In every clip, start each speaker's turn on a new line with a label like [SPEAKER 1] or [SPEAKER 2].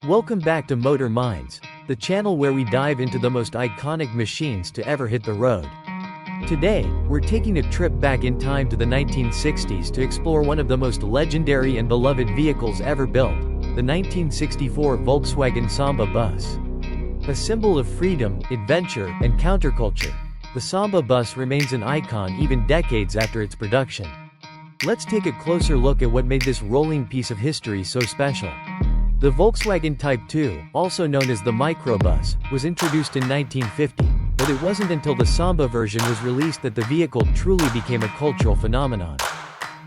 [SPEAKER 1] Welcome back to Motor Minds, the channel where we dive into the most iconic machines to ever hit the road. Today, we're taking a trip back in time to the 1960s to explore one of the most legendary and beloved vehicles ever built, the 1964 Volkswagen Samba bus. A symbol of freedom, adventure, and counterculture, the Samba bus remains an icon even decades after its production. Let's take a closer look at what made this rolling piece of history so special. The Volkswagen Type 2, also known as the microbus, was introduced in 1950, but it wasn't until the Samba version was released that the vehicle truly became a cultural phenomenon.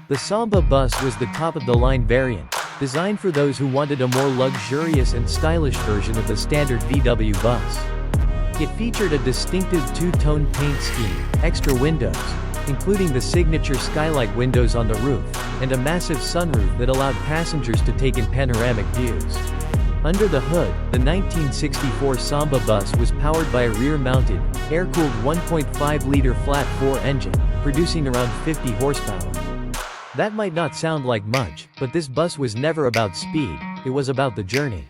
[SPEAKER 1] The Samba bus was the top-of-the-line variant, designed for those who wanted a more luxurious and stylish version of the standard VW bus. It featured a distinctive two-tone paint scheme, extra windows, including the signature skylight windows on the roof, and a massive sunroof that allowed passengers to take in panoramic views. Under the hood, the 1964 Samba bus was powered by a rear-mounted, air-cooled 1.5-liter flat-4 engine, producing around 50 horsepower. That might not sound like much, but this bus was never about speed, it was about the journey.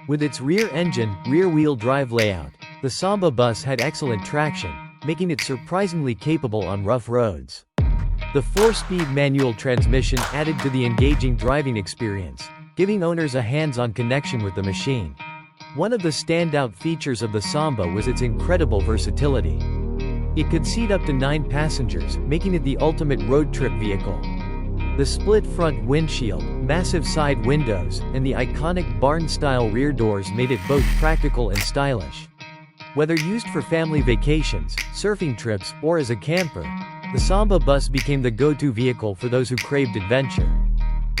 [SPEAKER 1] With its rear-engine, rear-wheel drive layout, the Samba bus had excellent traction, making it surprisingly capable on rough roads. The 4-speed manual transmission added to the engaging driving experience, giving owners a hands-on connection with the machine. One of the standout features of the Samba was its incredible versatility. It could seat up to 9 passengers, making it the ultimate road trip vehicle. The split front windshield, massive side windows, and the iconic barn-style rear doors made it both practical and stylish. Whether used for family vacations, surfing trips, or as a camper, the Samba bus became the go-to vehicle for those who craved adventure.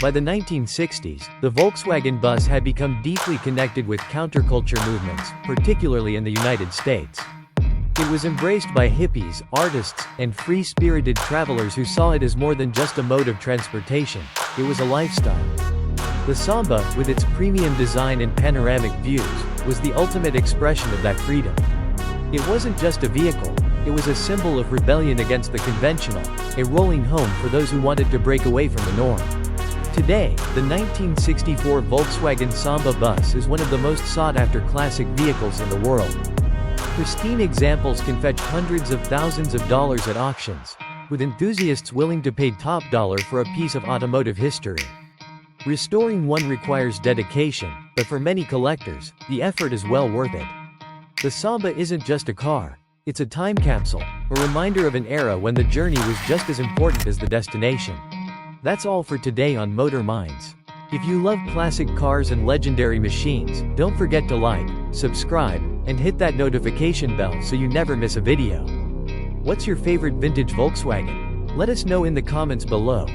[SPEAKER 1] By the 1960s, the Volkswagen bus had become deeply connected with counterculture movements, particularly in the United States. It was embraced by hippies, artists, and free-spirited travelers who saw it as more than just a mode of transportation, it was a lifestyle. The Samba, with its premium design and panoramic views, was the ultimate expression of that freedom. It wasn't just a vehicle, it was a symbol of rebellion against the conventional, a rolling home for those who wanted to break away from the norm. Today, the 1964 Volkswagen Samba bus is one of the most sought-after classic vehicles in the world. Pristine examples can fetch hundreds of thousands of dollars at auctions, with enthusiasts willing to pay top dollar for a piece of automotive history. Restoring one requires dedication, but for many collectors, the effort is well worth it. The Samba isn't just a car, it's a time capsule, a reminder of an era when the journey was just as important as the destination. That's all for today on Motor Minds. If you love classic cars and legendary machines, don't forget to like, subscribe, and hit that notification bell so you never miss a video. What's your favorite vintage Volkswagen? Let us know in the comments below.